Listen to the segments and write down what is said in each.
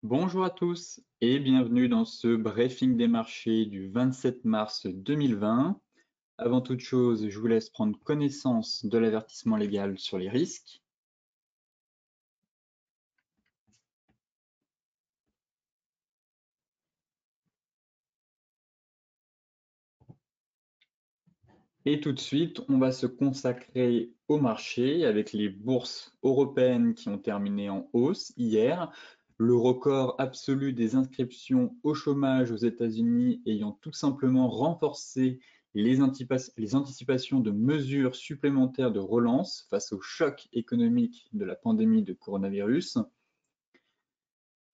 Bonjour à tous et bienvenue dans ce briefing des marchés du 27 mars 2020. Avant toute chose, je vous laisse prendre connaissance de l'avertissement légal sur les risques. Et tout de suite, on va se consacrer au marché avec les bourses européennes qui ont terminé en hausse hier. Le record absolu des inscriptions au chômage aux États-Unis ayant tout simplement renforcé les anticipations de mesures supplémentaires de relance face au choc économique de la pandémie de coronavirus.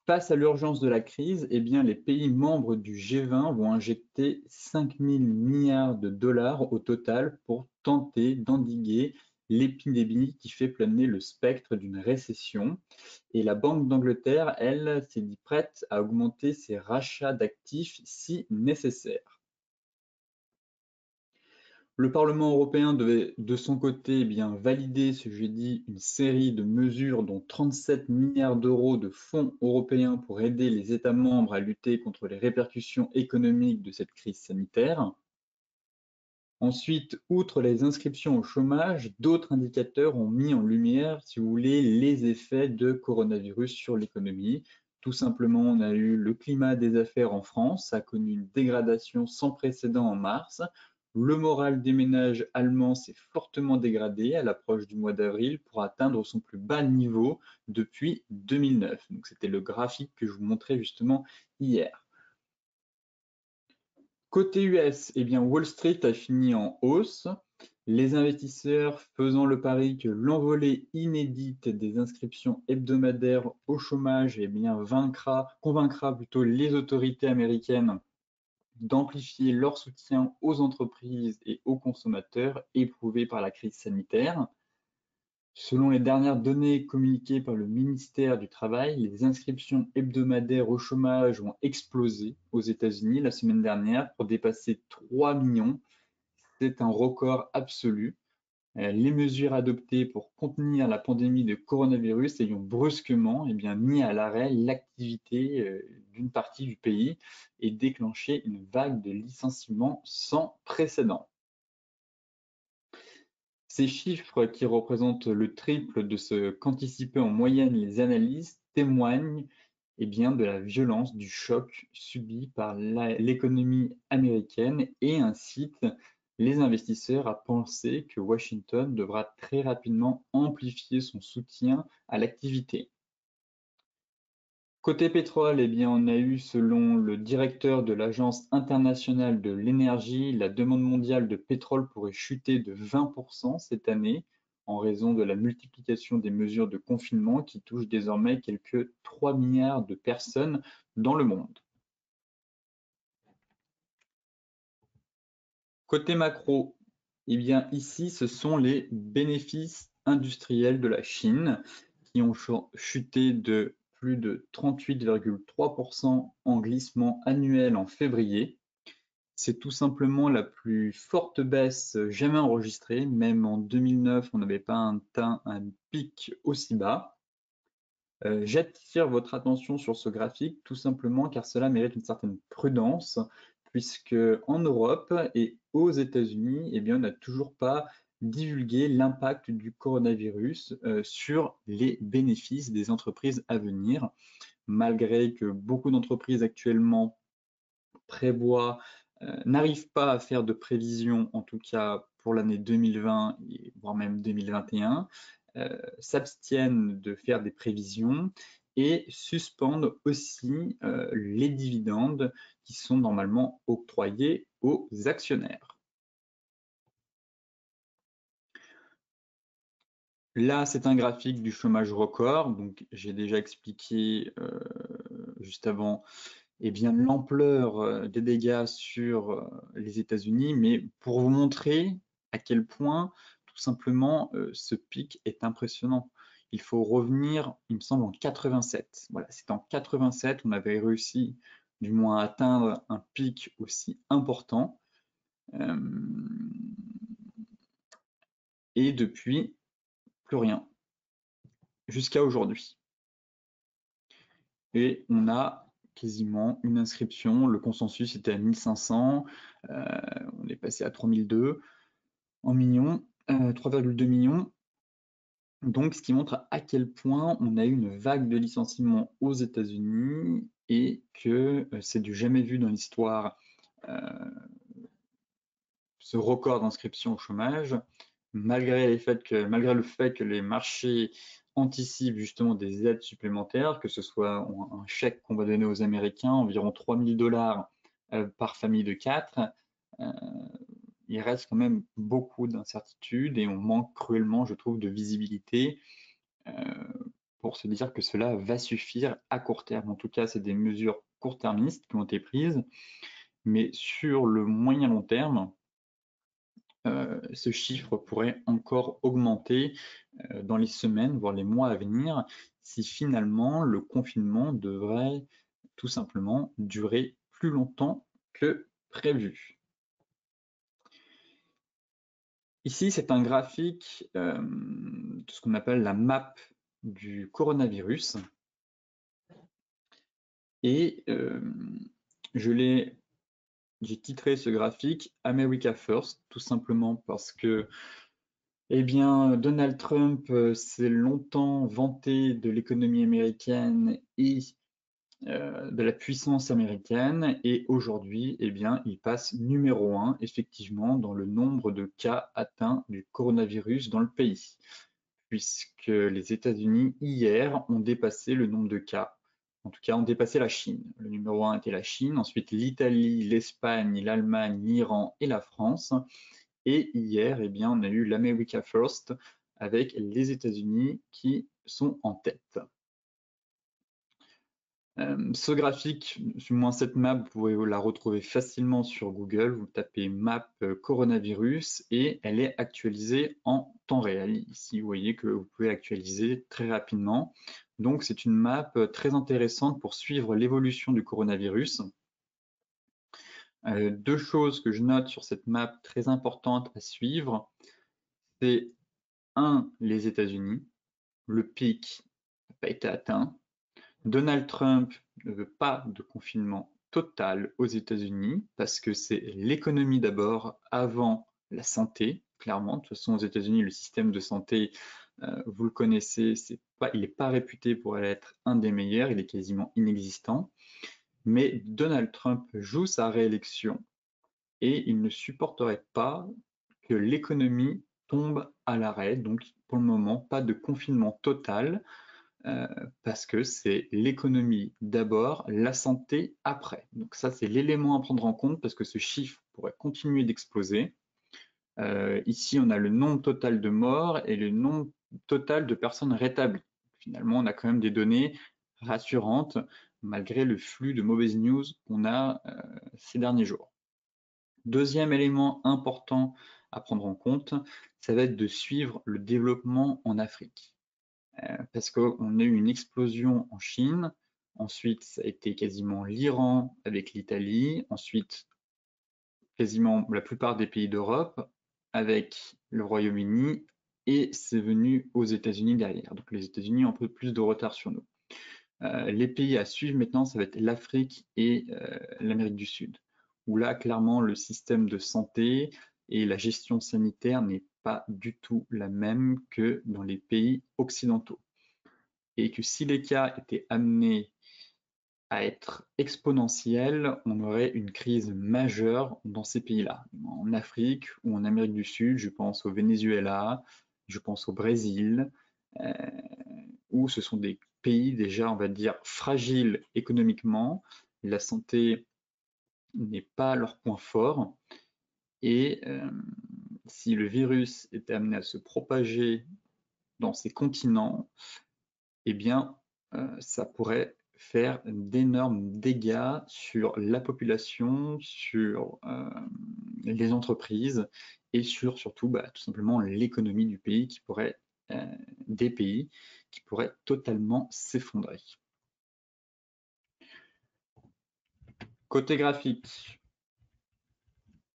Face à l'urgence de la crise, eh bien, les pays membres du G20 vont injecter 5 000 milliards de dollars au total pour tenter d'endiguer l'épidémie qui fait planer le spectre d'une récession. Et la Banque d'Angleterre, elle, s'est dit prête à augmenter ses rachats d'actifs si nécessaire. Le Parlement européen devait, de son côté, eh bien, valider ce jeudi une série de mesures, dont 37 milliards d'euros de fonds européens pour aider les États membres à lutter contre les répercussions économiques de cette crise sanitaire. Ensuite, outre les inscriptions au chômage, d'autres indicateurs ont mis en lumière, si vous voulez, les effets de coronavirus sur l'économie. Tout simplement, on a eu le climat des affaires en France, ça a connu une dégradation sans précédent en mars. Le moral des ménages allemands s'est fortement dégradé à l'approche du mois d'avril pour atteindre son plus bas niveau depuis 2009. Donc, c'était le graphique que je vous montrais justement hier. Côté US, eh bien Wall Street a fini en hausse, les investisseurs faisant le pari que l'envolée inédite des inscriptions hebdomadaires au chômage eh bien, convaincra plutôt les autorités américaines d'amplifier leur soutien aux entreprises et aux consommateurs éprouvés par la crise sanitaire. Selon les dernières données communiquées par le ministère du Travail, les inscriptions hebdomadaires au chômage ont explosé aux États-Unis la semaine dernière pour dépasser 3 millions. C'est un record absolu. Les mesures adoptées pour contenir la pandémie de coronavirus ayant brusquement mis à l'arrêt l'activité d'une partie du pays et déclenché une vague de licenciements sans précédent. Ces chiffres, qui représentent le triple de ce qu'anticipaient en moyenne les analystes, témoignent de la violence du choc subi par l'économie américaine et incitent les investisseurs à penser que Washington devra très rapidement amplifier son soutien à l'activité. Côté pétrole, on a eu, selon le directeur de l'Agence internationale de l'énergie, la demande mondiale de pétrole pourrait chuter de 20% cette année en raison de la multiplication des mesures de confinement qui touchent désormais quelques 3 milliards de personnes dans le monde. Côté macro, ici, ce sont les bénéfices industriels de la Chine qui ont chuté de plus de 38,3% en glissement annuel en février. C'est tout simplement la plus forte baisse jamais enregistrée. Même en 2009, on n'avait pas atteint un pic aussi bas. J'attire votre attention sur ce graphique tout simplement car cela mérite une certaine prudence, puisque en Europe et aux États-Unis, on n'a toujours pas divulgué l'impact du coronavirus sur les bénéfices des entreprises à venir, malgré que beaucoup d'entreprises actuellement n'arrivent pas à faire de prévisions, en tout cas pour l'année 2020, voire même 2021, s'abstiennent de faire des prévisions et suspendent aussi les dividendes qui sont normalement octroyés aux actionnaires. Là, c'est un graphique du chômage record. Donc, j'ai déjà expliqué juste avant l'ampleur des dégâts sur les États-Unis, mais pour vous montrer à quel point, tout simplement, ce pic est impressionnant. Il faut revenir, il me semble, en 87. Voilà, c'est en 87 on avait réussi, du moins, à atteindre un pic aussi important. Et depuis, plus rien, jusqu'à aujourd'hui. et on a quasiment une inscription. Le consensus était à 1500, on est passé à 3002 en millions, 3,2 millions. Donc, ce qui montre à quel point on a eu une vague de licenciements aux États-Unis et que c'est du jamais vu dans l'histoire, ce record d'inscription au chômage, malgré le fait que les marchés anticipent justement des aides supplémentaires, que ce soit un chèque qu'on va donner aux Américains, environ 3000 dollars par famille de 4, il reste quand même beaucoup d'incertitudes et on manque cruellement, je trouve, de visibilité pour se dire que cela va suffire à court terme. En tout cas, c'est des mesures court-termistes qui ont été prises, mais sur le moyen long terme, ce chiffre pourrait encore augmenter dans les semaines, voire les mois à venir, si finalement le confinement devrait tout simplement durer plus longtemps que prévu. Ici, c'est un graphique de ce qu'on appelle la map du coronavirus. Et j'ai titré ce graphique America First, tout simplement parce que eh bien, Donald Trump s'est longtemps vanté de l'économie américaine et de la puissance américaine, et aujourd'hui, eh bien, il passe numéro 1, effectivement, dans le nombre de cas atteints du coronavirus dans le pays, puisque les États-Unis, hier, ont dépassé le nombre de cas. En tout cas, ont dépassé la Chine. Le numéro 1 était la Chine, ensuite l'Italie, l'Espagne, l'Allemagne, l'Iran et la France. Et hier, eh bien, on a eu l'America First avec les États-Unis qui sont en tête. Ce graphique, du moins cette map, vous pouvez la retrouver facilement sur Google. Vous tapez map coronavirus et elle est actualisée en temps réel. Ici, vous voyez que vous pouvez l'actualiser très rapidement. Donc, c'est une map très intéressante pour suivre l'évolution du coronavirus. Deux choses que je note sur cette map très importantes à suivre, c'est les États-Unis. Le pic n'a pas été atteint. Donald Trump ne veut pas de confinement total aux États-Unis parce que c'est l'économie d'abord avant la santé, clairement. De toute façon, aux États-Unis, le système de santé, vous le connaissez, il n'est pas réputé pour être un des meilleurs, il est quasiment inexistant. Mais Donald Trump joue sa réélection et il ne supporterait pas que l'économie tombe à l'arrêt. Donc, pour le moment, pas de confinement total. Parce que c'est l'économie d'abord, la santé après. Donc ça, c'est l'élément à prendre en compte parce que ce chiffre pourrait continuer d'exploser. Ici, on a le nombre total de morts et le nombre total de personnes rétablies. Finalement, on a quand même des données rassurantes malgré le flux de mauvaises news qu'on a ces derniers jours. Deuxième élément important à prendre en compte, ça va être de suivre le développement en Afrique. Parce qu'on a eu une explosion en Chine, ensuite ça a été quasiment l'Iran avec l'Italie, ensuite quasiment la plupart des pays d'Europe avec le Royaume-Uni, et c'est venu aux États-Unis derrière. Donc les États-Unis ont un peu plus de retard sur nous. Les pays à suivre maintenant, ça va être l'Afrique et l'Amérique du Sud, où là, clairement, le système de santé et la gestion sanitaire n'est pas du tout la même que dans les pays occidentaux. Et que si les cas étaient amenés à être exponentiels, on aurait une crise majeure dans ces pays-là. En Afrique ou en Amérique du Sud, je pense au Venezuela, je pense au Brésil, où ce sont des pays déjà, on va dire, fragiles économiquement. La santé n'est pas leur point fort. Et si le virus était amené à se propager dans ces continents, eh bien, ça pourrait faire d'énormes dégâts sur la population, sur les entreprises et sur surtout tout simplement l'économie du pays des pays qui pourrait totalement s'effondrer. Côté graphique,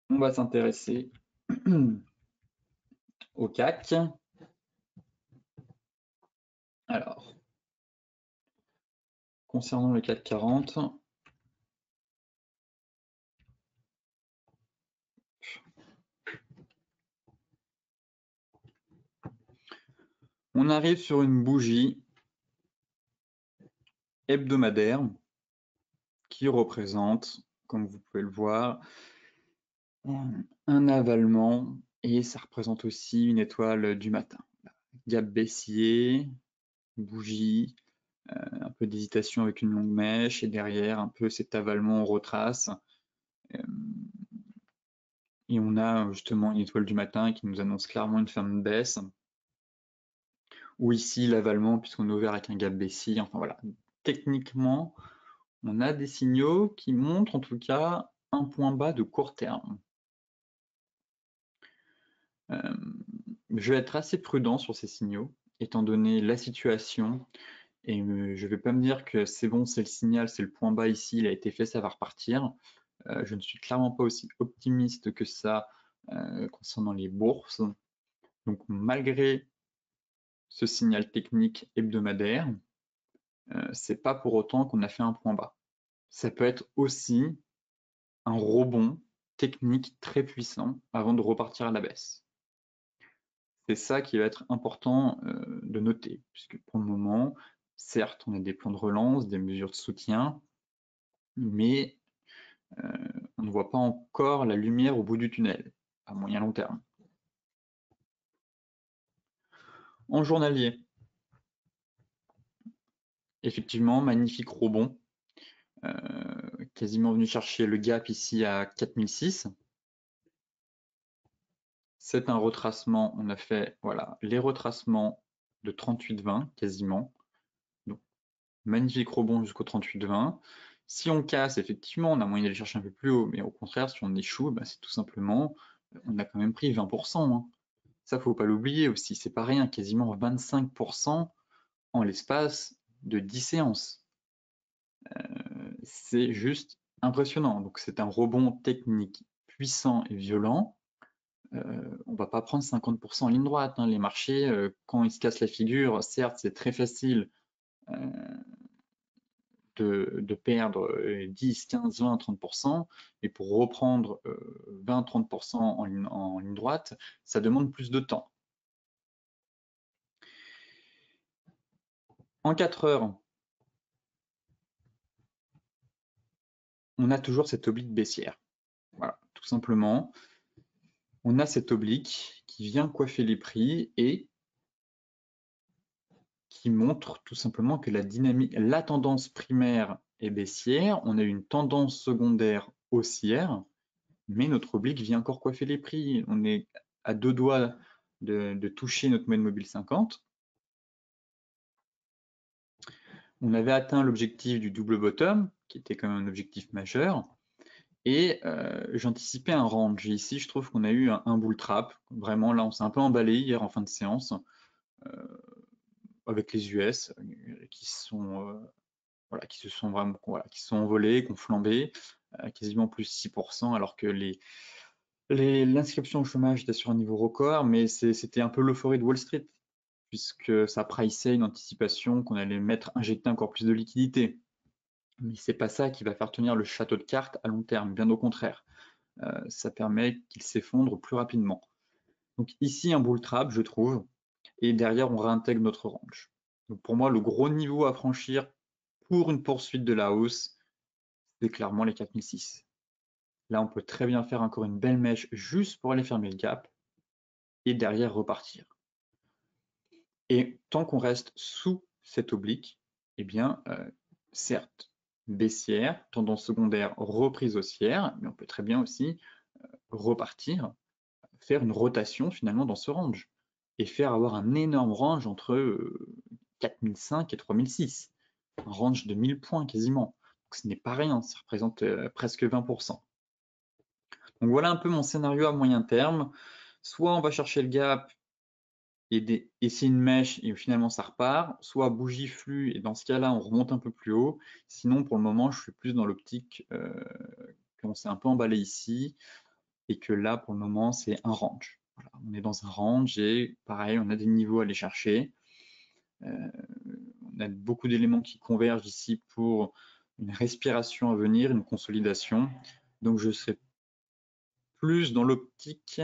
on va s'intéresser au CAC. Alors, Concernant le CAC 40, on arrive sur une bougie hebdomadaire qui représente, comme vous pouvez le voir, un avalement et ça représente aussi une étoile du matin. Gap baissier, bougie, un peu d'hésitation avec une longue mèche et derrière un peu cet avalement on retrace. Et on a justement une étoile du matin qui nous annonce clairement une fin de baisse. Ou ici l'avalement puisqu'on est ouvert avec un gap baissier. Enfin voilà, techniquement, on a des signaux qui montrent en tout cas un point bas de court terme. Je vais être assez prudent sur ces signaux, étant donné la situation, et je ne vais pas me dire que c'est bon, c'est le signal, c'est le point bas ici, il a été fait, ça va repartir. Je ne suis clairement pas aussi optimiste que ça concernant les bourses. Donc malgré ce signal technique hebdomadaire, c'est pas pour autant qu'on a fait un point bas. Ça peut être aussi un rebond technique très puissant avant de repartir à la baisse. C'est ça qui va être important de noter, puisque pour le moment, certes, on a des plans de relance, des mesures de soutien, mais on ne voit pas encore la lumière au bout du tunnel, à moyen long terme. En journalier, effectivement, magnifique rebond, quasiment venu chercher le gap ici à 4006. C'est un retracement, on a fait voilà, les retracements de 38,20 quasiment. Donc, magnifique rebond jusqu'au 38,20. Si on casse, effectivement, on a moyen d'aller chercher un peu plus haut, mais au contraire, si on échoue, bah, c'est tout simplement, on a quand même pris 20%. Hein. Ça, faut pas l'oublier aussi, c'est pas rien, quasiment 25% en l'espace de 10 séances. C'est juste impressionnant. Donc c'est un rebond technique puissant et violent. On va pas prendre 50% en ligne droite. Hein. Les marchés, quand ils se cassent la figure, certes, c'est très facile de perdre 10, 15, 20, 30%, et pour reprendre 20, 30% en ligne droite, ça demande plus de temps. En 4 heures, on a toujours cette oblique baissière. Voilà, tout simplement. On a cette oblique qui vient coiffer les prix et qui montre tout simplement que la tendance primaire est baissière, on a une tendance secondaire haussière, mais notre oblique vient encore coiffer les prix. On est à 2 doigts de toucher notre moyenne mobile 50. On avait atteint l'objectif du double bottom, qui était quand même un objectif majeur, et j'anticipais un range. Et ici, je trouve qu'on a eu un bull trap. Vraiment, là, on s'est un peu emballé hier en fin de séance avec les US qui sont voilà, qui se sont vraiment voilà, qui sont envolés, qui ont flambé, quasiment plus 6%, alors que l'inscription au chômage était sur un niveau record, mais c'était un peu l'euphorie de Wall Street, puisque ça priceait une anticipation qu'on allait injecter encore plus de liquidités. Mais c'est pas ça qui va faire tenir le château de cartes à long terme, bien au contraire. Ça permet qu'il s'effondre plus rapidement. Donc ici, un bull trap, je trouve, et derrière, on réintègre notre range. Donc pour moi, le gros niveau à franchir pour une poursuite de la hausse, c'est clairement les 4006. Là, on peut très bien faire encore une belle mèche juste pour aller fermer le gap et derrière repartir. Et tant qu'on reste sous cette oblique, eh bien, certes, baissière, tendance secondaire, reprise haussière, mais on peut très bien aussi repartir, faire une rotation finalement dans ce range et faire avoir un énorme range entre 4005 et 3006, un range de 1000 points quasiment. Donc, ce n'est pas rien, ça représente presque 20%. Donc voilà un peu mon scénario à moyen terme. Soit on va chercher le gap et c'est une mèche et finalement ça repart, soit bougie flux et dans ce cas-là on remonte un peu plus haut. Sinon pour le moment je suis plus dans l'optique qu'on s'est un peu emballé ici et que là pour le moment c'est un range. Voilà, on est dans un range et pareil on a des niveaux à aller chercher. On on a beaucoup d'éléments qui convergent ici pour une respiration à venir, une consolidation. Donc je serai plus dans l'optique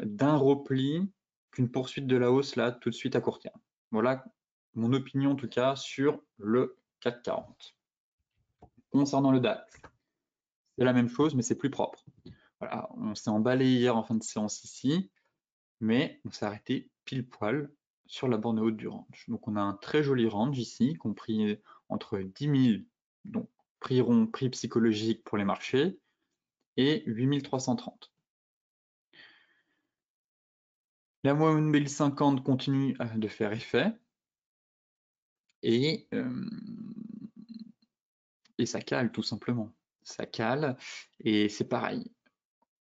d'un repli qu'une poursuite de la hausse là tout de suite à court terme. Voilà mon opinion en tout cas sur le CAC 40. Concernant le DAX, c'est la même chose mais c'est plus propre. Voilà, on s'est emballé hier en fin de séance ici, mais on s'est arrêté pile poil sur la borne haute du range. Donc on a un très joli range ici, compris entre 10 000, donc prix rond, prix psychologique pour les marchés, et 8 330. La moyenne mobile 50 continue de faire effet, et ça cale tout simplement. Ça cale, et c'est pareil.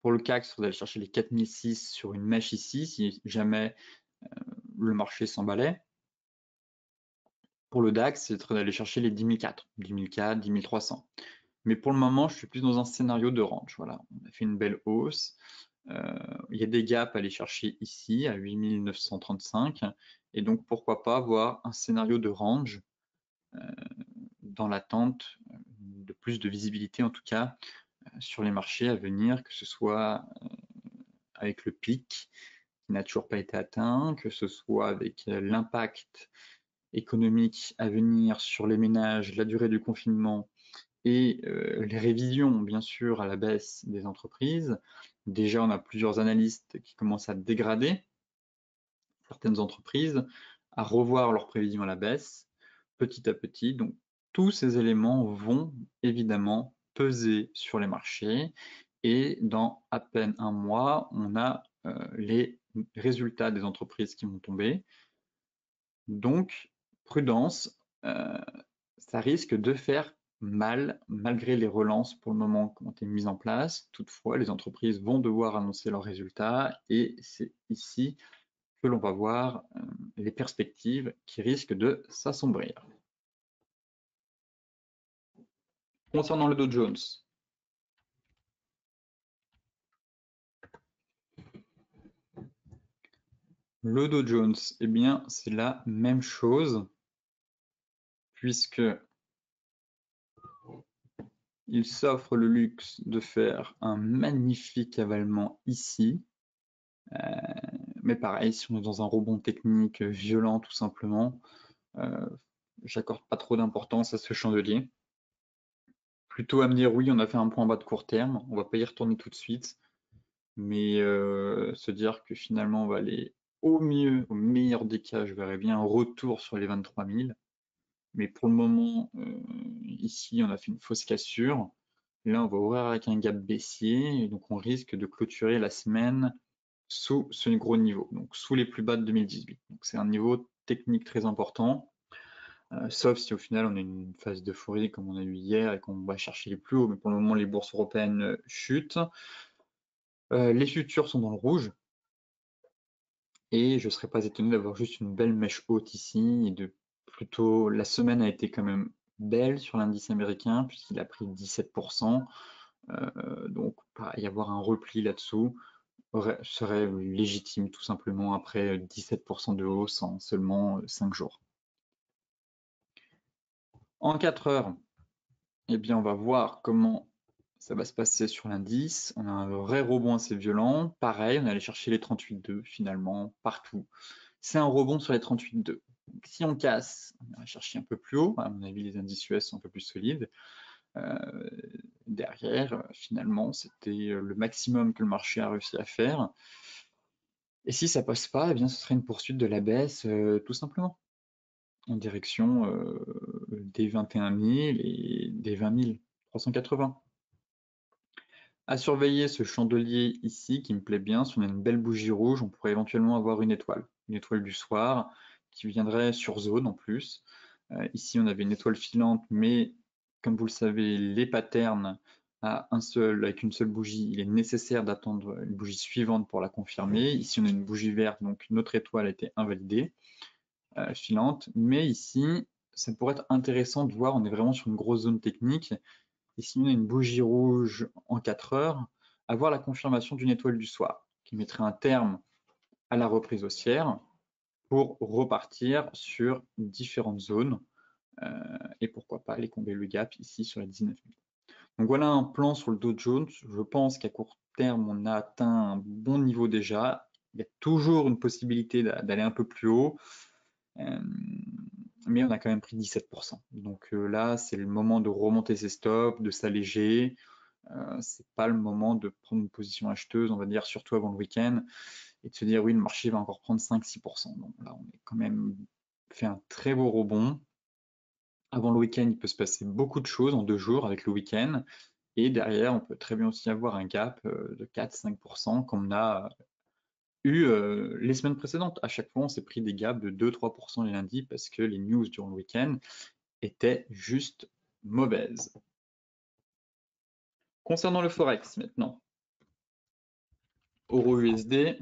Pour le CAC, vous allez chercher les 4006 sur une mèche ici, si jamais le marché s'emballait. Pour le DAX, c'est d'aller chercher les 10 400, 10 400, 10 300. Mais pour le moment, je suis plus dans un scénario de range. Voilà, on a fait une belle hausse. Il y a des gaps à aller chercher ici, à 8 935. Et donc, pourquoi pas avoir un scénario de range dans l'attente de plus de visibilité, en tout cas, sur les marchés à venir, que ce soit avec le pic qui n'a toujours pas été atteint, que ce soit avec l'impact économique à venir sur les ménages, la durée du confinement et les révisions, bien sûr, à la baisse des entreprises. Déjà, on a plusieurs analystes qui commencent à dégrader certaines entreprises, à revoir leurs prévisions à la baisse, petit à petit. Donc, tous ces éléments vont évidemment peser sur les marchés. Et dans à peine un mois, on a les résultats des entreprises qui vont tomber. Donc, prudence, ça risque de faire mal, malgré les relances pour le moment qui ont été mises en place. Toutefois, les entreprises vont devoir annoncer leurs résultats et c'est ici que l'on va voir les perspectives qui risquent de s'assombrir. Concernant le Dow Jones, eh bien, c'est la même chose puisque il s'offre le luxe de faire un magnifique avalement ici. Mais pareil, si on est dans un rebond technique violent tout simplement, j'accorde pas trop d'importance à ce chandelier. Plutôt à me dire oui, on a fait un point bas de court terme, on va pas y retourner tout de suite, mais se dire que finalement on va aller au mieux, au meilleur des cas, je verrais bien un retour sur les 23 000. Mais pour le moment, ici, on a fait une fausse cassure. Là, on va ouvrir avec un gap baissier, et donc on risque de clôturer la semaine sous ce gros niveau, donc sous les plus bas de 2018. Donc c'est un niveau technique très important, sauf si au final on a une phase d'euphorie comme on a eu hier et qu'on va chercher les plus hauts, mais pour le moment les bourses européennes chutent. Les futurs sont dans le rouge, et je ne serais pas étonné d'avoir juste une belle mèche haute ici, et de plutôt la semaine a été quand même belle sur l'indice américain puisqu'il a pris 17%, donc y avoir un repli là-dessous serait légitime tout simplement après 17% de hausse en seulement 5 jours. En 4 heures, eh bien, on va voir comment ça va se passer sur l'indice. On a un vrai rebond assez violent. Pareil, on est allé chercher les 38,2 finalement partout. C'est un rebond sur les 38,2. Si on casse, on va chercher un peu plus haut. À mon avis, les indices US sont un peu plus solides. Derrière, finalement, c'était le maximum que le marché a réussi à faire. Et si ça passe pas, eh bien, ce serait une poursuite de la baisse, tout simplement, en direction des 21 000 et des 20 380. À surveiller ce chandelier ici qui me plaît bien. Si on a une belle bougie rouge, on pourrait éventuellement avoir une étoile du soir qui viendrait sur zone en plus. Ici, on avait une étoile filante, mais comme vous le savez, les patterns avec une seule bougie, il est nécessaire d'attendre une bougie suivante pour la confirmer. Ici, on a une bougie verte, donc notre étoile a été invalidée, filante. Mais ici, ça pourrait être intéressant de voir, on est vraiment sur une grosse zone technique. Et si on a une bougie rouge en 4 heures, avoir la confirmation d'une étoile du soir, qui mettrait un terme à la reprise haussière. pour repartir sur différentes zones et pourquoi pas aller combler le gap ici sur les 19 000. Donc voilà un plan sur le Dow Jones. Je pense qu'à court terme, on a atteint un bon niveau déjà. Il y a toujours une possibilité d'aller un peu plus haut, mais on a quand même pris 17%. Donc là, c'est le moment de remonter ses stops, de s'alléger. C'est pas le moment de prendre une position acheteuse, on va dire, surtout avant le week-end, et de se dire oui, le marché va encore prendre 5-6%. Donc là, on est quand même fait un très beau rebond. Avant le week-end, il peut se passer beaucoup de choses en 2 jours avec le week-end. Et derrière, on peut très bien aussi avoir un gap de 4-5% comme on a eu les semaines précédentes. À chaque fois, on s'est pris des gaps de 2-3% les lundis parce que les news durant le week-end étaient juste mauvaises. Concernant le Forex maintenant, Euro-USD,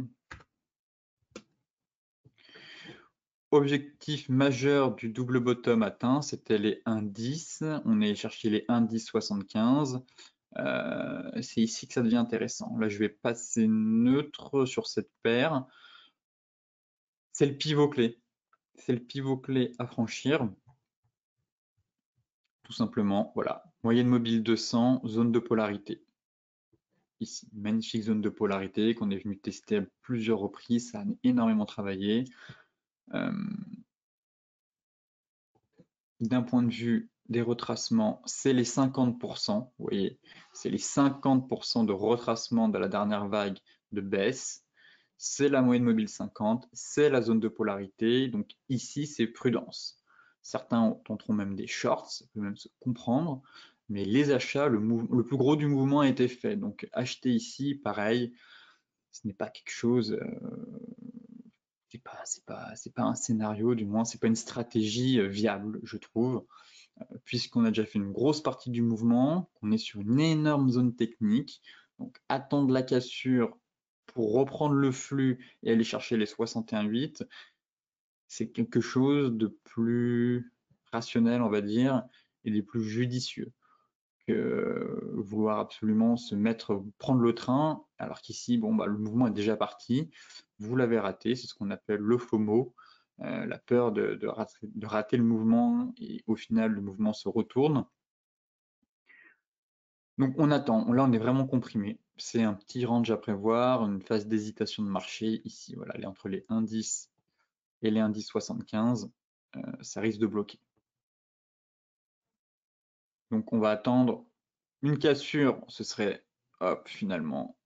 objectif majeur du double bottom atteint, c'était les 1,10. On est cherché les 1,1075. C'est ici que ça devient intéressant. Là, je vais passer neutre sur cette paire. C'est le pivot clé. C'est le pivot clé à franchir. Tout simplement, voilà. Moyenne mobile 200, zone de polarité. Ici, magnifique zone de polarité qu'on est venu tester à plusieurs reprises. Ça a énormément travaillé. D'un point de vue des retracements, c'est les 50%. Vous voyez, c'est les 50% de retracement de la dernière vague de baisse. C'est la moyenne mobile 50, c'est la zone de polarité. Donc ici, c'est prudence. Certains tenteront même des shorts, ça peut même se comprendre. Mais les achats, le plus gros du mouvement a été fait. Donc acheter ici, pareil, ce n'est pas quelque chose, c'est pas un scénario, du moins, c'est pas une stratégie viable, je trouve, puisqu'on a déjà fait une grosse partie du mouvement, qu'on est sur une énorme zone technique. Donc attendre la cassure pour reprendre le flux et aller chercher les 61,8, c'est quelque chose de plus rationnel, on va dire, et de plus judicieux que vouloir absolument se mettre, prendre le train, alors qu'ici, bon, bah, le mouvement est déjà parti, vous l'avez raté, c'est ce qu'on appelle le FOMO, la peur de rater le mouvement, et au final, le mouvement se retourne. Donc on attend, là on est vraiment comprimé, c'est un petit range à prévoir, une phase d'hésitation de marché, ici, voilà, elle est entre les 1,10 et les 1,1075, ça risque de bloquer. Donc on va attendre une cassure, ce serait, hop, finalement,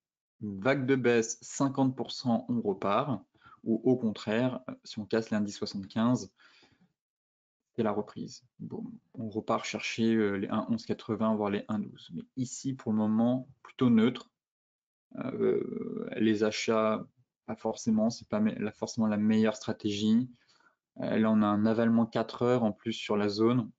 une vague de baisse, 50%, on repart, ou au contraire, si on casse l'indice 75, c'est la reprise. Bon, on repart chercher les 1,1180, voire les 1,12. Mais ici, pour le moment, plutôt neutre. Les achats, pas forcément, c'est pas forcément la meilleure stratégie. Là, on a un avalement 4 heures en plus sur la zone.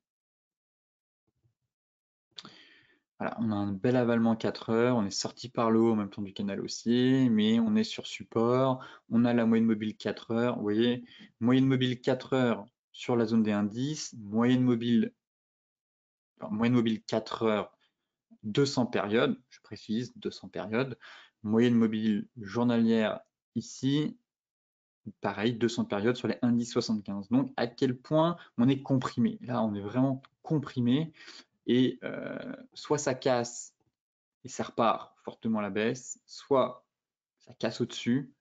Voilà, on a un bel avalement 4 heures, on est sorti par le haut en même temps du canal haussier, mais on est sur support, on a la moyenne mobile 4 heures, vous voyez, moyenne mobile 4 heures sur la zone des indices, moyenne mobile 4 heures, 200 périodes, je précise, 200 périodes, moyenne mobile journalière ici, pareil, 200 périodes sur les indices 75. Donc à quel point on est comprimé. Là, on est vraiment comprimé et soit ça casse et ça repart fortement à la baisse, soit ça casse au-dessus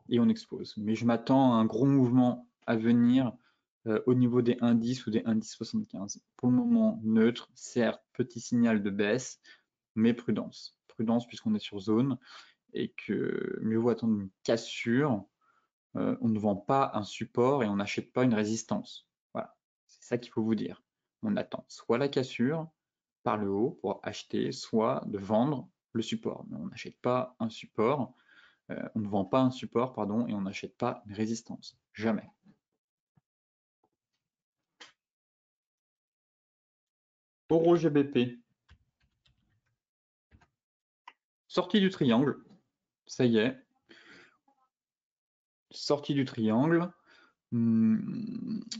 et on explose. Mais je m'attends à un gros mouvement à venir au niveau des indices ou des indices 75. Pour le moment, neutre, certes, petit signal de baisse, mais prudence. Prudence puisqu'on est sur zone et que mieux vaut attendre une cassure. On ne vend pas un support et on n'achète pas une résistance. Voilà, c'est ça qu'il faut vous dire. On attend soit la cassure par le haut pour acheter, soit de vendre le support. Mais on n'achète pas un support, on ne vend pas un support, pardon, et on n'achète pas une résistance. Jamais. Euro GBP. Sortie du triangle. Ça y est. Sortie du triangle.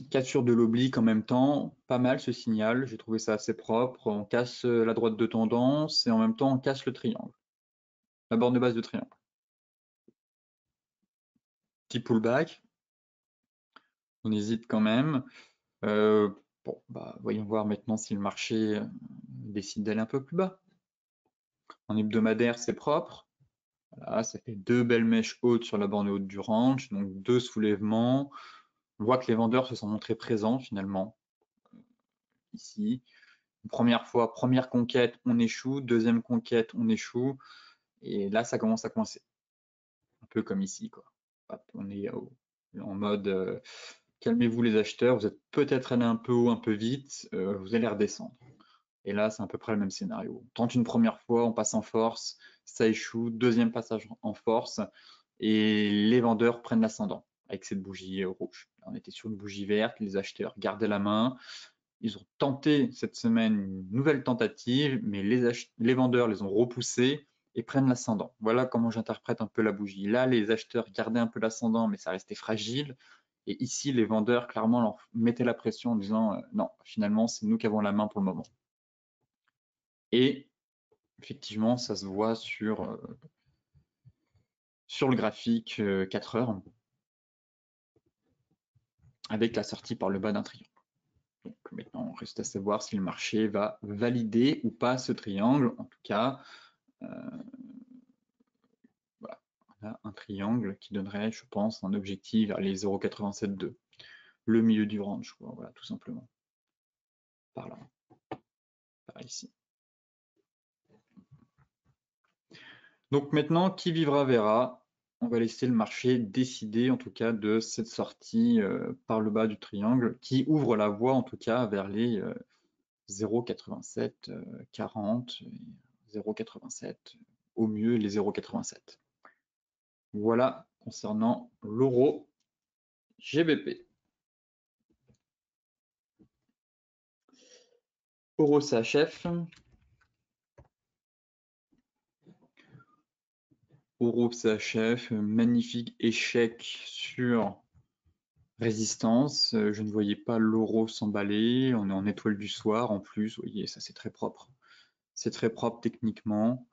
Cassure de l'oblique en même temps, pas mal ce signal, j'ai trouvé ça assez propre. On casse la droite de tendance et en même temps on casse le triangle, la borne de base de triangle. Petit pullback, On hésite quand même. Bon, voyons voir maintenant si le marché décide d'aller un peu plus bas. En hebdomadaire, c'est propre. Voilà, ça fait 2 belles mèches hautes sur la borne haute du range, donc 2 soulèvements. On voit que les vendeurs se sont montrés présents finalement, ici. Première fois, première conquête, on échoue. Deuxième conquête, on échoue. Et là, ça commence à coincer. Un peu comme ici, quoi. Hop, on est en mode calmez-vous les acheteurs, vous êtes peut-être allé un peu haut, un peu vite, vous allez redescendre. Et là, c'est à peu près le même scénario. On tente une première fois, on passe en force, ça échoue, deuxième passage en force, et les vendeurs prennent l'ascendant avec cette bougie rouge. On était sur une bougie verte, les acheteurs gardaient la main. Ils ont tenté cette semaine une nouvelle tentative, mais les vendeurs les ont repoussés et prennent l'ascendant. Voilà comment j'interprète un peu la bougie. Là, les acheteurs gardaient un peu l'ascendant, mais ça restait fragile. Et ici, les vendeurs, clairement, leur mettaient la pression en disant non, finalement, c'est nous qui avons la main pour le moment. Et effectivement, ça se voit sur le graphique 4 heures, avec la sortie par le bas d'un triangle. Donc maintenant, on reste à savoir si le marché va valider ou pas ce triangle. En tout cas, voilà, on a un triangle qui donnerait, je pense, un objectif vers les 0,87,2, le milieu du range, quoi, voilà, tout simplement. Par là, par ici. Donc maintenant, qui vivra verra. On va laisser le marché décider, en tout cas, de cette sortie par le bas du triangle, qui ouvre la voie, en tout cas, vers les 0,87, 40, 0,87, au mieux les 0,87. Voilà concernant l'euro GBP. Euro CHF. Euro CHF, magnifique échec sur résistance. Je ne voyais pas l'euro s'emballer. On est en étoile du soir en plus. Vous voyez, ça c'est très propre. C'est très propre techniquement.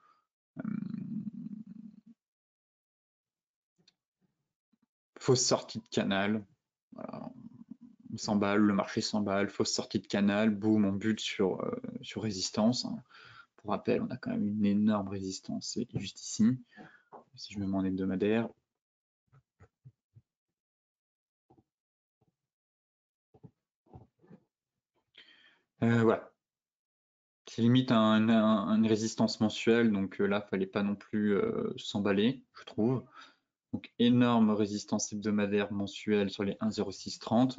Fausse sortie de canal. Voilà. On s'emballe, le marché s'emballe, fausse sortie de canal, boum, on bute sur résistance. Pour rappel, on a quand même une énorme résistance, c'est juste ici. Si je me mets en hebdomadaire, voilà. C'est limite une résistance mensuelle, donc là, fallait pas non plus s'emballer, je trouve. Donc énorme résistance hebdomadaire mensuelle sur les 1,0630.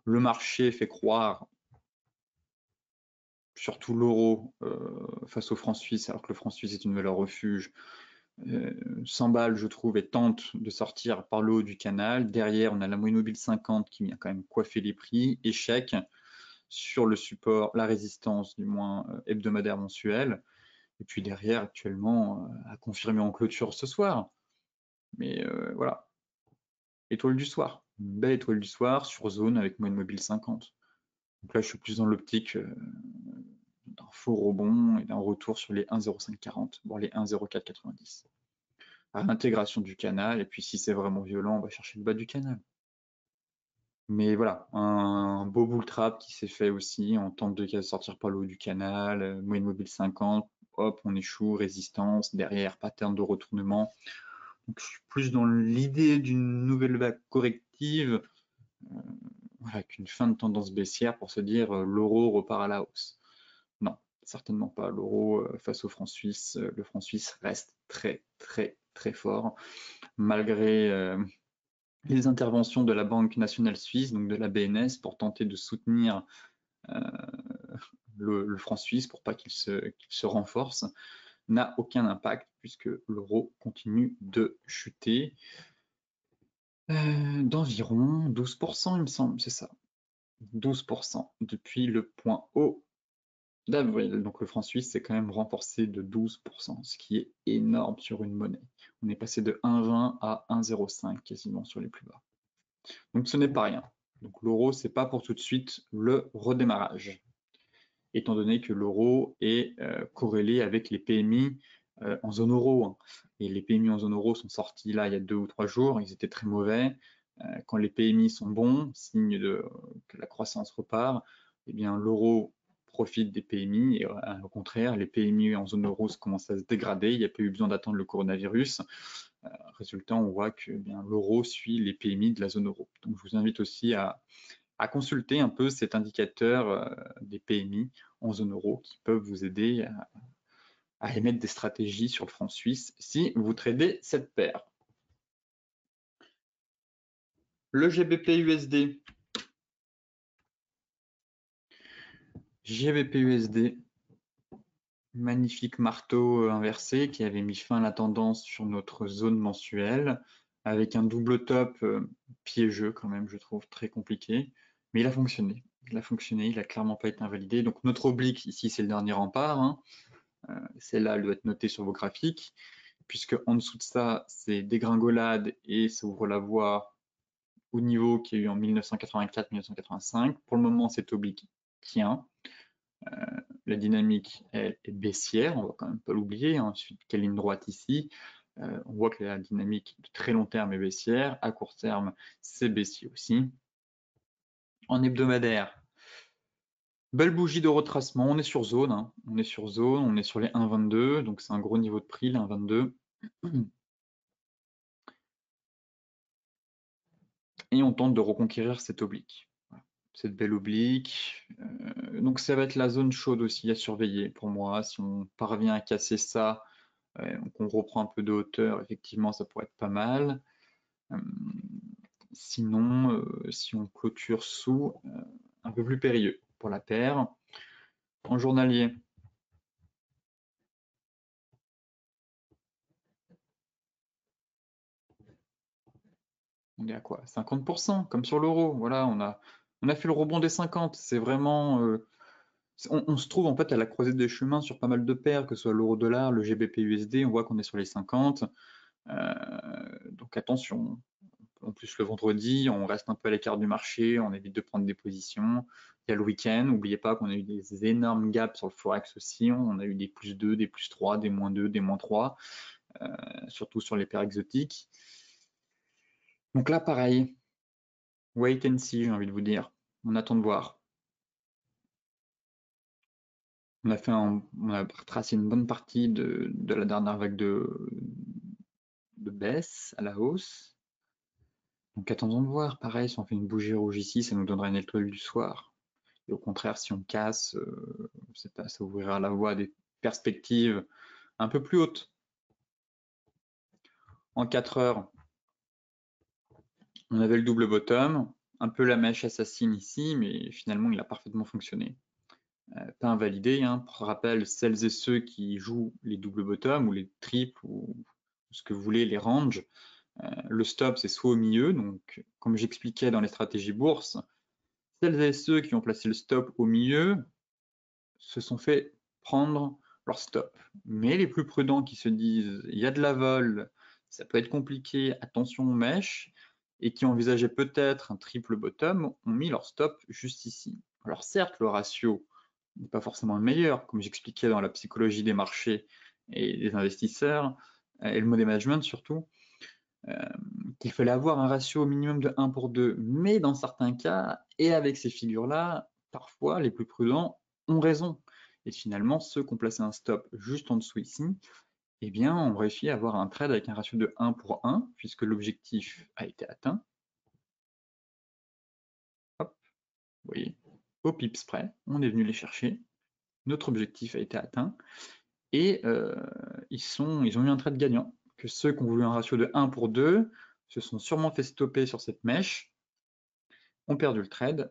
Le marché fait croire, surtout l'euro face au franc suisse, alors que le franc suisse est une valeur refuge, s'emballe, je trouve, et tente de sortir par le haut du canal. Derrière, on a la moyenne mobile 50 qui vient quand même coiffer les prix. Échec sur le support, la résistance du moins hebdomadaire mensuel. Et puis derrière, actuellement, à confirmer en clôture ce soir. Mais voilà, étoile du soir. Une belle étoile du soir sur zone avec moyenne mobile 50. Donc là, je suis plus dans l'optique d'un faux rebond et d'un retour sur les 1,0540, voire les 1,0490. À l'intégration du canal, et puis si c'est vraiment violent, on va chercher le bas du canal. Mais voilà, un beau bull trap qui s'est fait aussi, on tente de sortir par le haut du canal, moyenne mobile 50, hop, on échoue, résistance, derrière, pattern de retournement. Donc je suis plus dans l'idée d'une nouvelle vague corrective, avec une fin de tendance baissière pour se dire l'euro repart à la hausse. Non, certainement pas. L'euro face au franc suisse, le franc suisse reste très très très fort, malgré les interventions de la Banque nationale suisse, donc de la BNS, pour tenter de soutenir le franc suisse pour pas qu'il se renforce, n'a aucun impact puisque l'euro continue de chuter d'environ 12%, il me semble, c'est ça. 12% depuis le point haut d'avril. Donc le franc suisse s'est quand même renforcé de 12%, ce qui est énorme sur une monnaie. On est passé de 1,20 à 1,05 quasiment sur les plus bas. Donc ce n'est pas rien. Donc l'euro, c'est pas pour tout de suite le redémarrage, étant donné que l'euro est corrélé avec les PMI en zone euro. Et les PMI en zone euro sont sortis là il y a 2 ou 3 jours, ils étaient très mauvais. Quand les PMI sont bons, signe que la croissance repart, eh bien l'euro profite des PMI et au contraire, les PMI en zone euro commencent à se dégrader, il n'y a pas eu besoin d'attendre le coronavirus. Résultat, on voit que l'euro suit les PMI de la zone euro. Donc je vous invite aussi à consulter un peu cet indicateur des PMI en zone euro qui peuvent vous aider à émettre des stratégies sur le franc suisse si vous tradez cette paire. Le GBP-USD. GBP-USD, magnifique marteau inversé qui avait mis fin à la tendance sur notre zone mensuelle avec un double top piégeux quand même, je trouve très compliqué, mais il a fonctionné. Il a clairement pas été invalidé. Donc notre oblique ici, c'est le dernier rempart. Hein. Celle-là, elle doit être notée sur vos graphiques, puisque en dessous de ça, c'est dégringolade et ça ouvre la voie au niveau qu'il y a eu en 1984-1985. Pour le moment, cet oblique tient. La dynamique, elle est baissière, on va quand même pas l'oublier. Ensuite, quelle ligne droite ici, on voit que la dynamique de très long terme est baissière. À court terme, c'est baissier aussi. En hebdomadaire, belle bougie de retracement, on est sur zone, hein. On est sur zone, on est sur les 1,22, donc c'est un gros niveau de prix, les 1,22. Et on tente de reconquérir cette oblique. Voilà. Cette belle oblique. Donc ça va être la zone chaude aussi à surveiller pour moi. Si on parvient à casser ça, qu'on reprend un peu de hauteur, effectivement, ça pourrait être pas mal. Sinon, si on clôture sous, un peu plus périlleux pour la paire. En journalier, on est à quoi? 50%, comme sur l'euro. Voilà, on a fait le rebond des 50. C'est vraiment. On se trouve en fait à la croisée des chemins sur pas mal de paires, que ce soit l'euro-dollar, le GBP-USD. On voit qu'on est sur les 50. Donc attention. En plus, le vendredi, on reste un peu à l'écart du marché, on évite de prendre des positions. Il y a le week-end, n'oubliez pas qu'on a eu des énormes gaps sur le Forex aussi. On a eu des plus 2, des plus 3, des moins 2, des moins 3, surtout sur les paires exotiques. Donc là, pareil, wait and see, j'ai envie de vous dire. On attend de voir. On a retracé une bonne partie de la dernière vague de baisse à la hausse. Donc attendons de voir. Pareil, si on fait une bougie rouge ici, ça nous donnera une étoile du soir. Et au contraire, si on casse, ça ouvrira la voie à des perspectives un peu plus hautes. En 4 heures, on avait le double bottom, un peu la mèche assassine ici, mais finalement, il a parfaitement fonctionné. Pas invalidé, hein. Pour rappel, celles et ceux qui jouent les double bottom ou les triples ou ce que vous voulez, les ranges, le stop, c'est soit au milieu, donc comme j'expliquais dans les stratégies bourse, celles et ceux qui ont placé le stop au milieu se sont fait prendre leur stop. Mais les plus prudents qui se disent il y a de la vol, ça peut être compliqué, attention aux mèches, et qui envisageaient peut-être un triple bottom, ont mis leur stop juste ici. Alors certes, le ratio n'est pas forcément le meilleur, comme j'expliquais dans la psychologie des marchés et des investisseurs, et le money management surtout, qu'il fallait avoir un ratio au minimum de 1 pour 2. Mais dans certains cas, et avec ces figures-là, parfois les plus prudents ont raison. Et finalement, ceux qui ont placé un stop juste en dessous ici, eh bien, on réussit à avoir un trade avec un ratio de 1 pour 1, puisque l'objectif a été atteint. Hop, vous voyez, au pips près, on est venu les chercher. Notre objectif a été atteint. Et ils ont eu un trade gagnant, que ceux qui ont voulu un ratio de 1 pour 2 se sont sûrement fait stopper sur cette mèche, ont perdu le trade,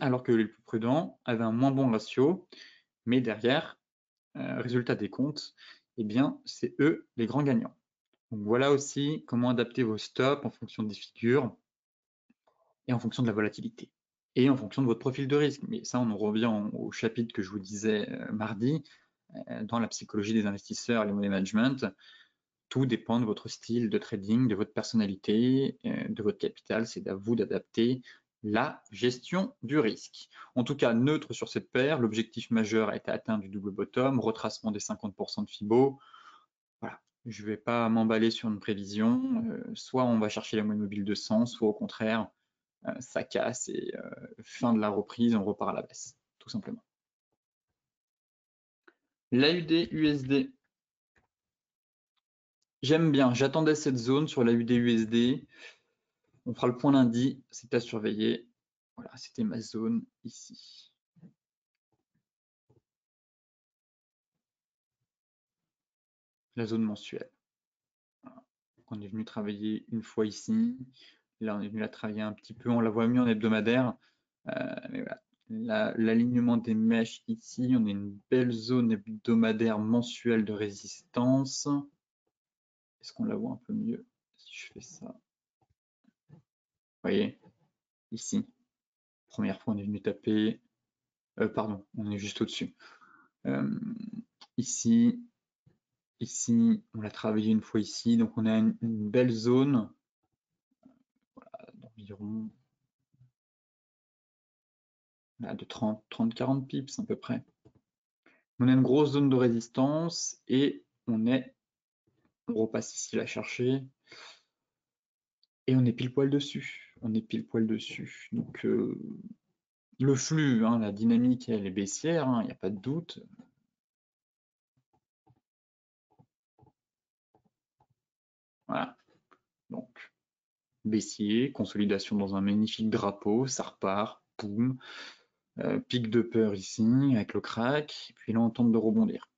alors que les plus prudents avaient un moins bon ratio, mais derrière, résultat des comptes, eh bien, c'est eux les grands gagnants. Donc voilà aussi comment adapter vos stops en fonction des figures et en fonction de la volatilité et en fonction de votre profil de risque. Mais ça, on en revient au chapitre que je vous disais mardi, dans la psychologie des investisseurs et le money management. Tout dépend de votre style de trading, de votre personnalité, de votre capital. C'est à vous d'adapter la gestion du risque. En tout cas, neutre sur cette paire, l'objectif majeur a été atteint du double bottom, retracement des 50% de Fibo. Voilà, je ne vais pas m'emballer sur une prévision. Soit on va chercher la moyenne mobile de 100, soit au contraire, ça casse et fin de la reprise, on repart à la baisse, tout simplement. L'AUD-USD. J'aime bien, j'attendais cette zone sur l'AUD-USD. On fera le point lundi, c'est à surveiller. Voilà, c'était ma zone ici. La zone mensuelle. Voilà. On est venu travailler une fois ici. Là, on est venu la travailler un petit peu, on la voit mieux en hebdomadaire. Mais voilà, l'alignement des mèches ici, on a une belle zone hebdomadaire mensuelle de résistance. Est-ce qu'on la voit un peu mieux si je fais ça? Vous voyez, ici, première fois on est venu taper, pardon, on est juste au-dessus. Ici, on l'a travaillé une fois ici, donc on a une belle zone d'environ de 30-40 pips à peu près. On a une grosse zone de résistance et on repasse ici la chercher et on est pile poil dessus. On est pile poil dessus. Donc le flux, la dynamique, elle est baissière, il n'y a pas de doute. Voilà. Donc baissier, consolidation dans un magnifique drapeau, ça repart, boum. Pic de peur ici avec le crack, et puis là on tente de rebondir.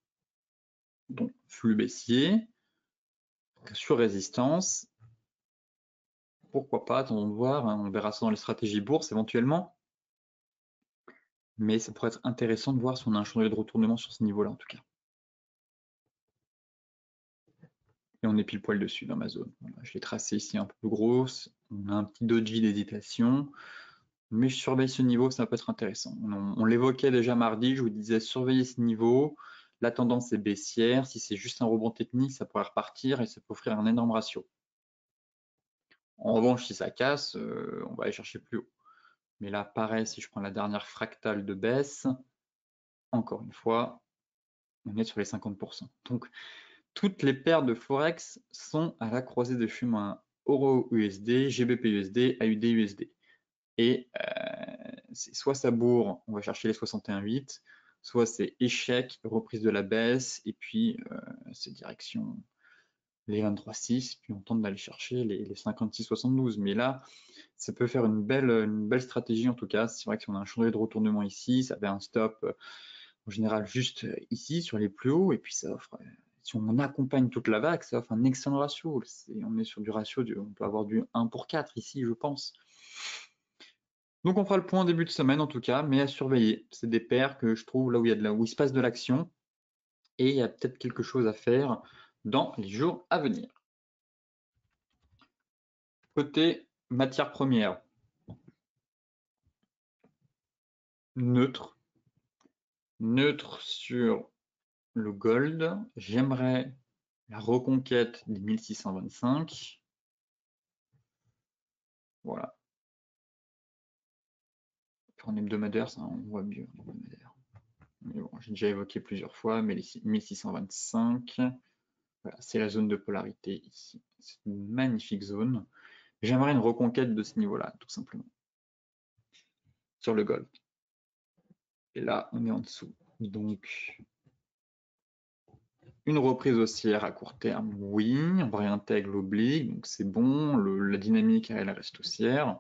Donc flux baissier, sur résistance, pourquoi pas, attendons de voir, on verra ça dans les stratégies bourse éventuellement, mais ça pourrait être intéressant de voir si on a un chantier de retournement sur ce niveau-là en tout cas. Et on est pile poil dessus dans ma zone. Voilà, je l'ai tracé ici un peu plus grosse, on a un petit doji d'hésitation, mais je surveille ce niveau, ça peut être intéressant. On l'évoquait déjà mardi, je vous disais surveiller ce niveau, la tendance est baissière, si c'est juste un rebond technique, ça pourrait repartir et ça peut offrir un énorme ratio. En revanche, si ça casse, on va aller chercher plus haut. Mais là, pareil, si je prends la dernière fractale de baisse, encore une fois, on est sur les 50%. Donc, toutes les paires de Forex sont à la croisée des chemins Euro-USD, GBP-USD, AUD-USD. Et c'est soit ça bourre, on va chercher les 61,8, soit c'est échec, reprise de la baisse, et puis c'est direction les 23,6, puis on tente d'aller chercher les 56,72. Mais là, ça peut faire une belle stratégie en tout cas. C'est vrai que si on a un chantier de retournement ici, ça fait un stop en général juste ici sur les plus hauts, et puis ça offre, si on accompagne toute la vague, ça offre un excellent ratio. On est sur du ratio, on peut avoir du 1 pour 4 ici, je pense. Donc on fera le point en début de semaine en tout cas, mais à surveiller. C'est des paires que je trouve là où il se passe de l'action, et il y a peut-être quelque chose à faire dans les jours à venir. Côté matière première, neutre sur le gold. J'aimerais la reconquête des 1625. Voilà. En hebdomadaire, ça, on voit mieux en hebdomadaire. Mais bon, j'ai déjà évoqué plusieurs fois, mais les 1625, voilà, c'est la zone de polarité ici. C'est une magnifique zone. J'aimerais une reconquête de ce niveau-là, tout simplement. Sur le gold. Et là, on est en dessous. Donc, une reprise haussière à court terme, oui. On réintègre l'oblique, donc c'est bon. La dynamique, elle reste haussière.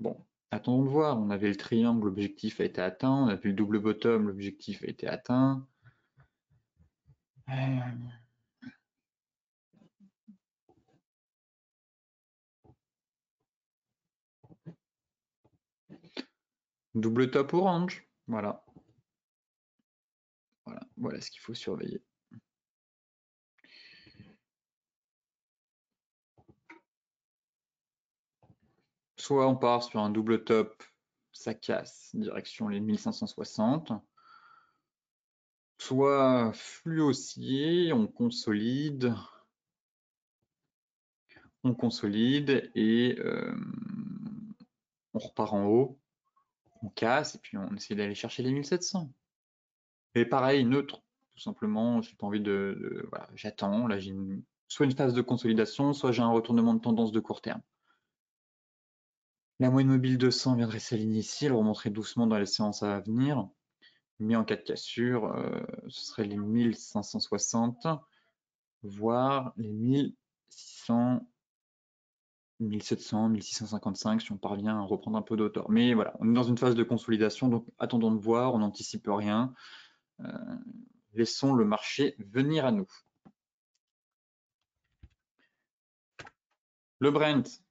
Bon, attendons de voir. On avait le triangle, l'objectif a été atteint. On a vu le double bottom, l'objectif a été atteint. Double top orange, voilà. Voilà ce qu'il faut surveiller. Soit on part sur un double top, ça casse, direction les 1560. Soit flux haussier, on consolide et on repart en haut, on casse et puis on essaie d'aller chercher les 1700. Et pareil, neutre, tout simplement, j'ai pas envie voilà, j'attends. Là, j'ai soit une phase de consolidation, soit j'ai un retournement de tendance de court terme. La moyenne mobile 200 viendrait s'aligner ici, elle remonterait doucement dans les séances à venir, mais en cas de cassure, ce serait les 1560, voire les 1600, 1700, 1655 si on parvient à reprendre un peu d'auteur. Mais voilà, on est dans une phase de consolidation, donc attendons de voir, on n'anticipe rien. Laissons le marché venir à nous. Le Brent.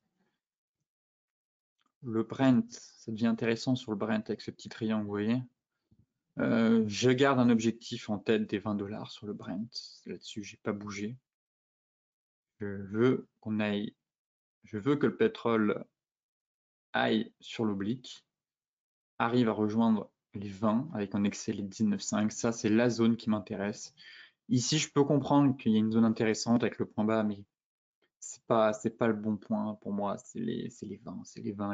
Le Brent, ça devient intéressant sur le Brent avec ce petit triangle, vous voyez. Je garde un objectif en tête des 20 $ sur le Brent. Là-dessus, j'ai pas bougé. Je veux que le pétrole aille sur l'oblique, arrive à rejoindre les 20 avec un excès les 19,5. Ça, c'est la zone qui m'intéresse. Ici, je peux comprendre qu'il y a une zone intéressante avec le point bas, mais c'est pas le bon point pour moi. C'est les 20,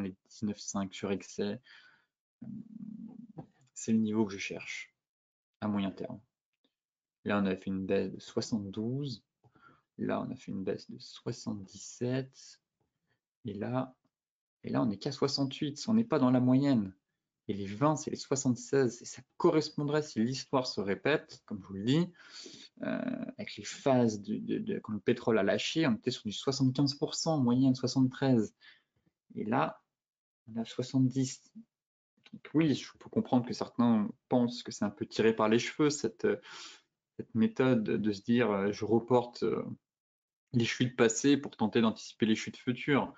les 19,5 sur excès. C'est le niveau que je cherche à moyen terme. Là, on a fait une baisse de 72. Là, on a fait une baisse de 77. Et là on n'est qu'à 68. On n'est pas dans la moyenne. Et les 20, c'est les 76. Et ça correspondrait, si l'histoire se répète, comme je vous le dis, avec les phases quand le pétrole a lâché, on était sur du 75%, en moyenne 73. Et là, on a 70. Donc oui, je peux comprendre que certains pensent que c'est un peu tiré par les cheveux, cette méthode de se dire je reporte les chutes passées pour tenter d'anticiper les chutes futures.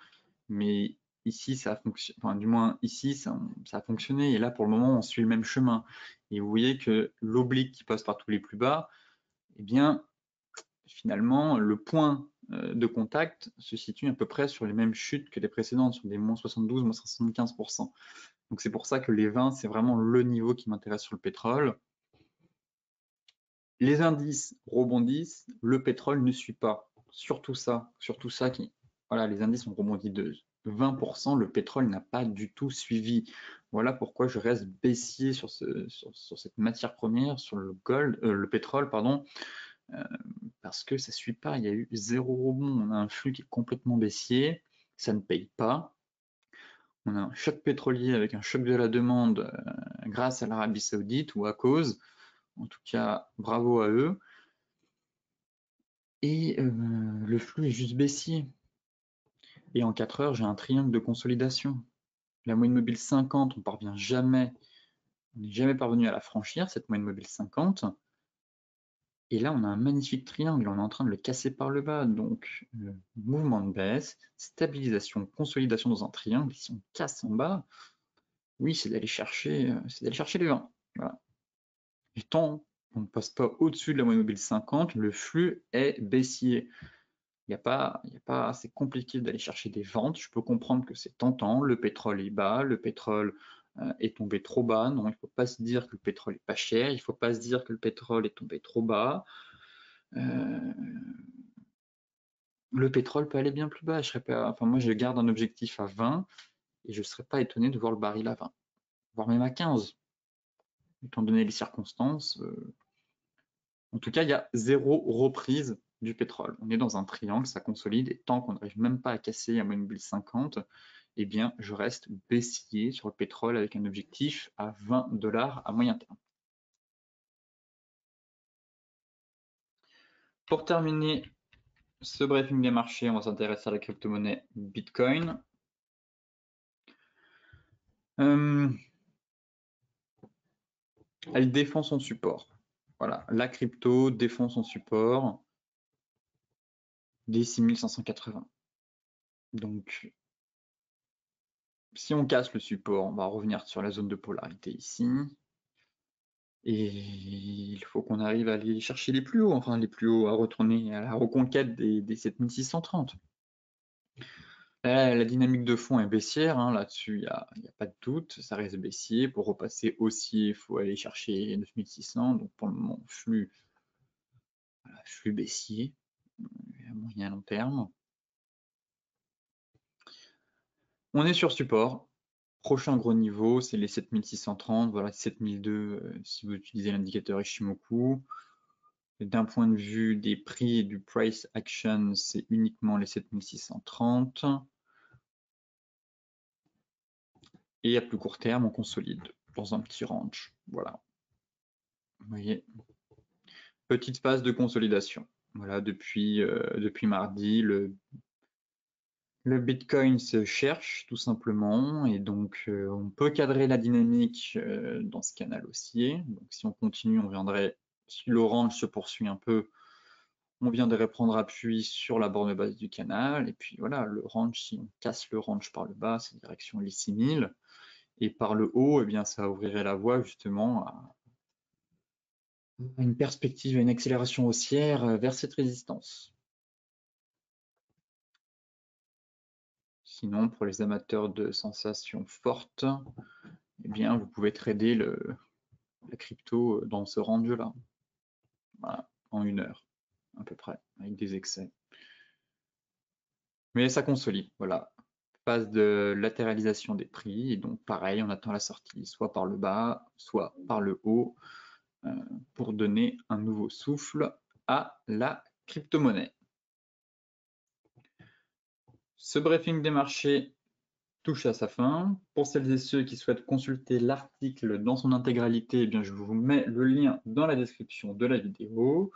Mais ici, ça a fonctionné, enfin, du moins ici, ça a fonctionné. Et là, pour le moment, on suit le même chemin. Et vous voyez que l'oblique qui passe par tous les plus bas, eh bien, finalement, le point de contact se situe à peu près sur les mêmes chutes que les précédentes, sur des moins 72, moins 75%. Donc c'est pour ça que les 20, c'est vraiment le niveau qui m'intéresse sur le pétrole. Les indices rebondissent, le pétrole ne suit pas. Surtout ça qui, voilà, les indices ont rebondi de 20%, le pétrole n'a pas du tout suivi. Voilà pourquoi je reste baissier sur cette matière première, sur le pétrole, pardon, parce que ça ne suit pas, il y a eu 0 rebond, on a un flux qui est complètement baissier, ça ne paye pas. On a un choc pétrolier avec un choc de la demande grâce à l'Arabie Saoudite ou à cause, en tout cas bravo à eux. Et le flux est juste baissier. Et en 4 heures, j'ai un triangle de consolidation. La moyenne mobile 50, on n'est jamais parvenu à la franchir, cette moyenne mobile 50. Et là, on a un magnifique triangle, on est en train de le casser par le bas. Donc, mouvement de baisse, stabilisation, consolidation dans un triangle. Si on casse en bas, oui, c'est d'aller chercher les 20. Voilà. Et tant qu'on ne passe pas au-dessus de la moyenne mobile 50, le flux est baissier. C'est compliqué d'aller chercher des ventes. Je peux comprendre que c'est tentant. Le pétrole est bas, le pétrole est tombé trop bas. Non, il ne faut pas se dire que le pétrole est pas cher. Il ne faut pas se dire que le pétrole est tombé trop bas. Le pétrole peut aller bien plus bas. Moi, je garde un objectif à 20 et je ne serais pas étonné de voir le baril à 20, voire même à 15, étant donné les circonstances. En tout cas, il y a 0 reprise du pétrole. On est dans un triangle, ça consolide, et tant qu'on n'arrive même pas à casser la moyenne mobile 50, eh bien, je reste baissier sur le pétrole avec un objectif à 20 $ à moyen terme. Pour terminer ce briefing des marchés, on va s'intéresser à la crypto-monnaie Bitcoin. Elle défend son support. Voilà, la crypto défend son support des 6580. Donc, si on casse le support, on va revenir sur la zone de polarité ici. Et il faut qu'on arrive à aller chercher les plus hauts, enfin les plus hauts, à retourner à la reconquête des 7630. La dynamique de fond est baissière, hein, là-dessus il n'y a pas de doute, ça reste baissier. Pour repasser haussier, il faut aller chercher 9600, donc pour le moment flux baissier à moyen long terme. On est sur support. Prochain gros niveau, c'est les 7630, voilà 7002 si vous utilisez l'indicateur Ishimoku. D'un point de vue des prix et du price action, c'est uniquement les 7630. Et à plus court terme, on consolide dans un petit range. Voilà. Vous voyez, petite phase de consolidation. Voilà, depuis mardi, le Bitcoin se cherche tout simplement et donc on peut cadrer la dynamique dans ce canal haussier. Donc si on continue, on viendrait, si le range se poursuit un peu, on viendrait prendre appui sur la borne basse du canal. Et puis voilà, le range, si on casse le range par le bas, c'est direction les 6000. Et par le haut, eh bien, ça ouvrirait la voie justement à une perspective, à une accélération haussière vers cette résistance. Sinon, pour les amateurs de sensations fortes, eh bien, vous pouvez trader la crypto dans ce range-là, voilà, en 1 heure à peu près, avec des excès. Mais ça consolide, voilà. Phase de latéralisation des prix, et donc pareil, on attend la sortie, soit par le bas, soit par le haut, pour donner un nouveau souffle à la crypto-monnaie. Ce briefing des marchés touche à sa fin. Pour celles et ceux qui souhaitent consulter l'article dans son intégralité, eh bien, je vous mets le lien dans la description de la vidéo.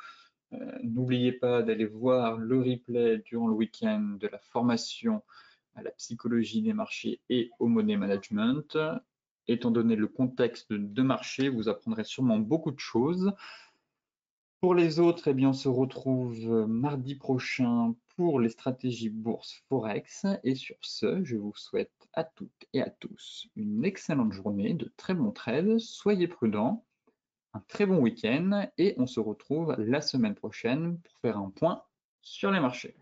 N'oubliez pas d'aller voir le replay durant le week-end de la formation à la psychologie des marchés et au money management. Étant donné le contexte de marché, vous apprendrez sûrement beaucoup de choses. Pour les autres, eh bien, on se retrouve mardi prochain pour les stratégies bourse Forex. Et sur ce, je vous souhaite à toutes et à tous une excellente journée, de très bons trades. Soyez prudents, un très bon week-end et on se retrouve la semaine prochaine pour faire un point sur les marchés.